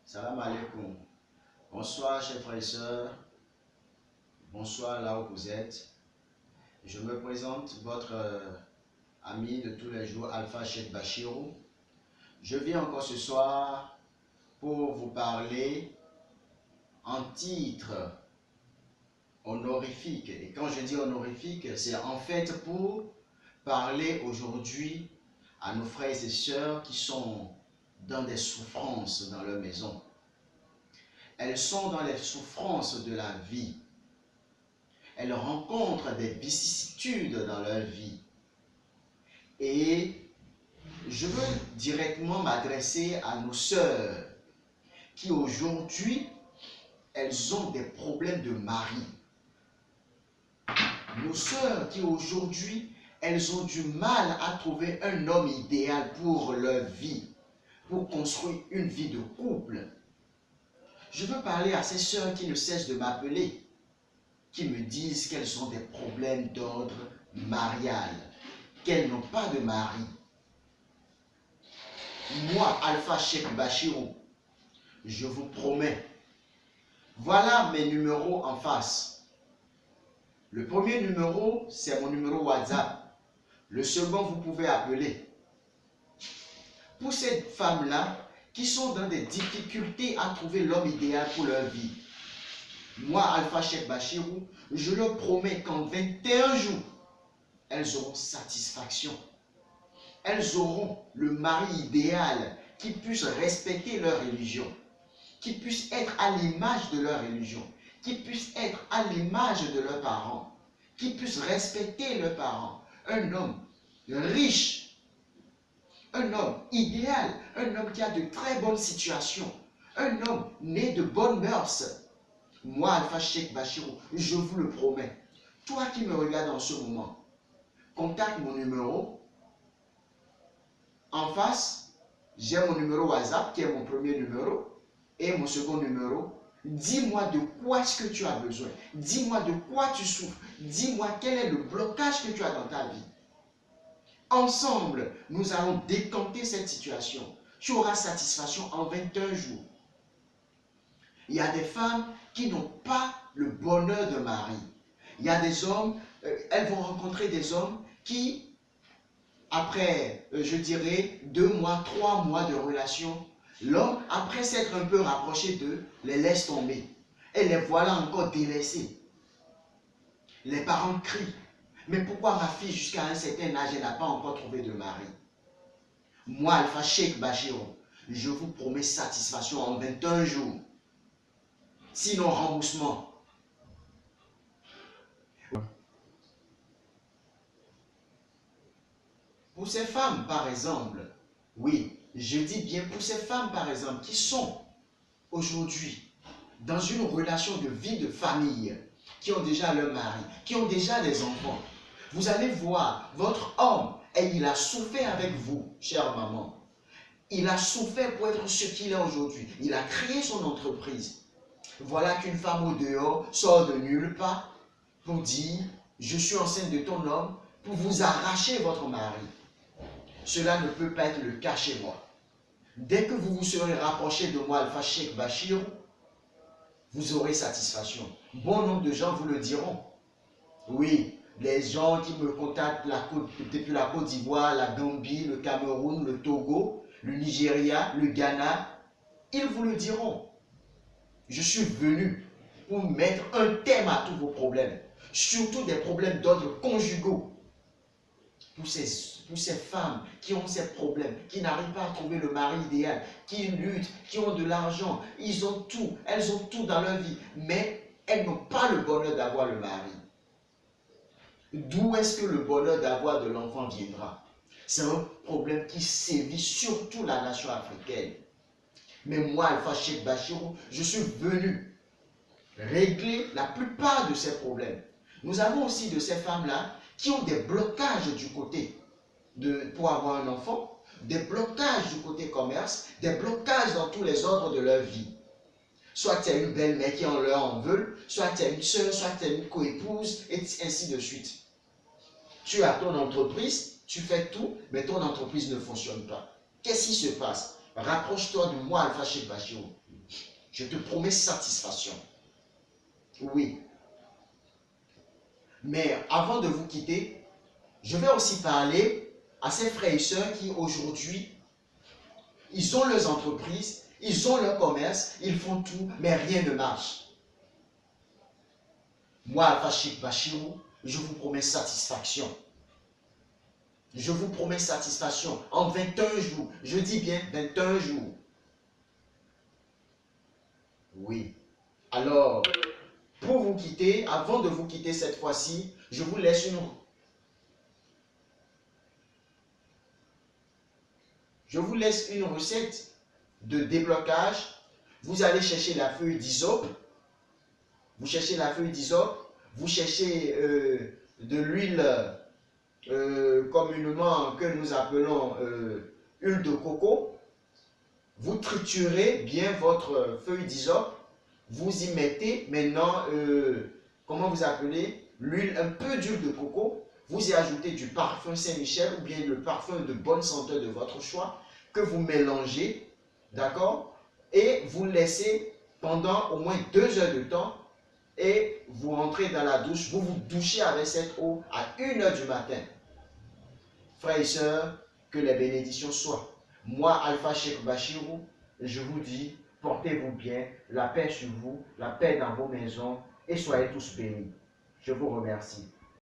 Salam alaikum. Bonsoir, chers frères et sœurs. Bonsoir là où vous êtes. Je me présente, votre ami de tous les jours, Alpha Cheikh Bachirou. Je viens encore ce soir pour vous parler en titre honorifique. Et quand je dis honorifique, c'est en fait pour parler aujourd'hui à nos frères et sœurs qui sont dans des souffrances dans leur maison. Elles sont dans les souffrances de la vie. Elles rencontrent des vicissitudes dans leur vie. Et je veux directement m'adresser à nos sœurs qui aujourd'hui, elles ont des problèmes de mari. Nos sœurs qui aujourd'hui, elles ont du mal à trouver un homme idéal pour leur vie, pour construire une vie de couple. Je veux parler à ces sœurs qui ne cessent de m'appeler, qui me disent qu'elles ont des problèmes d'ordre marial, qu'elles n'ont pas de mari. Moi, Alpha Cheikh Bachirou, je vous promets, voilà mes numéros en face. Le premier numéro, c'est mon numéro WhatsApp. Le second, vous pouvez appeler. Pour ces femmes-là, qui sont dans des difficultés à trouver l'homme idéal pour leur vie. Moi, Alpha Cheikh Bachirou, je leur promets qu'en 21 jours, elles auront satisfaction. Elles auront le mari idéal qui puisse respecter leur religion, qui puisse être à l'image de leur religion, qui puisse être à l'image de leurs parents, qui puisse respecter leurs parents. Un homme riche, un homme idéal, un homme qui a de très bonnes situations, un homme né de bonnes mœurs. Moi, Alpha Cheikh Bachirou, je vous le promets. Toi qui me regardes en ce moment, contacte mon numéro. En face, j'ai mon numéro WhatsApp qui est mon premier numéro et mon second numéro. Dis-moi de quoi est-ce que tu as besoin. Dis-moi de quoi tu souffres. Dis-moi quel est le blocage que tu as dans ta vie. Ensemble, nous allons décanter cette situation. Tu auras satisfaction en 21 jours. Il y a des femmes qui n'ont pas le bonheur de mari. Il y a des hommes, elles vont rencontrer des hommes qui, après, je dirais, 2 mois, 3 mois de relation, l'homme, après s'être un peu rapproché d'eux, les laisse tomber. Et les voilà encore délaissés. Les parents crient. Mais pourquoi ma fille, jusqu'à un certain âge, elle n'a pas encore trouvé de mari? Moi, Alpha Cheikh Bachirou, je vous promets satisfaction en 21 jours. Sinon, remboursement. Pour ces femmes, par exemple, oui, je dis bien pour ces femmes, par exemple, qui sont aujourd'hui dans une relation de vie de famille, qui ont déjà leur mari, qui ont déjà des enfants, vous allez voir, votre homme, et il a souffert avec vous, chère maman. Il a souffert pour être ce qu'il est aujourd'hui. Il a créé son entreprise. Voilà qu'une femme au dehors sort de nulle part pour dire « Je suis enceinte de ton homme » pour vous arracher votre mari. Cela ne peut pas être le cas chez moi. Dès que vous vous serez rapproché de moi, Alpha Cheikh Bachirou, vous aurez satisfaction. Bon nombre de gens vous le diront. Oui, les gens qui me contactent depuis la Côte d'Ivoire, la Gambie, le Cameroun, le Togo, le Nigeria, le Ghana, ils vous le diront. Je suis venu pour mettre un terme à tous vos problèmes, surtout des problèmes d'ordre conjugaux. Pour ces femmes qui ont ces problèmes, qui n'arrivent pas à trouver le mari idéal, qui luttent, qui ont de l'argent, ils ont tout, elles ont tout dans leur vie, mais elles n'ont pas le bonheur d'avoir le mari. D'où est-ce que le bonheur d'avoir de l'enfant viendra? C'est un problème qui sévit surtout la nation africaine. Mais moi, Alpha Cheikh Bachirou, je suis venu régler la plupart de ces problèmes. Nous avons aussi de ces femmes-là qui ont des blocages du côté pour avoir un enfant, des blocages du côté commerce, des blocages dans tous les ordres de leur vie. Soit tu as une belle-mère qui en leur en veut, soit tu as une soeur, soit tu as une coépouse, et ainsi de suite. Tu as ton entreprise, tu fais tout, mais ton entreprise ne fonctionne pas. Qu'est-ce qui se passe? Rapproche-toi de moi, Alpha Cheikh Bachirou. Je te promets satisfaction. Oui. Mais avant de vous quitter, je vais aussi parler à ces frères et sœurs qui aujourd'hui, ils ont leurs entreprises, ils ont leur commerce, ils font tout, mais rien ne marche. Moi, Alpha Sheikh Bashirou, je vous promets satisfaction. Je vous promets satisfaction en 21 jours. Je dis bien 21 jours. Oui. Alors, pour vous quitter, avant de vous quitter cette fois-ci, je vous laisse une recette de déblocage. Vous allez chercher la feuille d'hysope. Vous cherchez la feuille d'hysope. Vous cherchez de l'huile communément que nous appelons huile de coco. Vous triturez bien votre feuille d'hysope. Vous y mettez maintenant, comment vous appelez, l'huile, un peu d'huile de coco. Vous y ajoutez du parfum Saint-Michel ou bien le parfum de bonne senteur de votre choix que vous mélangez, d'accord? Et vous laissez pendant au moins 2 heures de temps et vous rentrez dans la douche. Vous vous douchez avec cette eau à 1 heure du matin. Frères et sœurs, que les bénédictions soient. Moi, Alpha Sheikh Bashirou, je vous dis, portez-vous bien, la paix sur vous, la paix dans vos maisons et soyez tous bénis. Je vous remercie.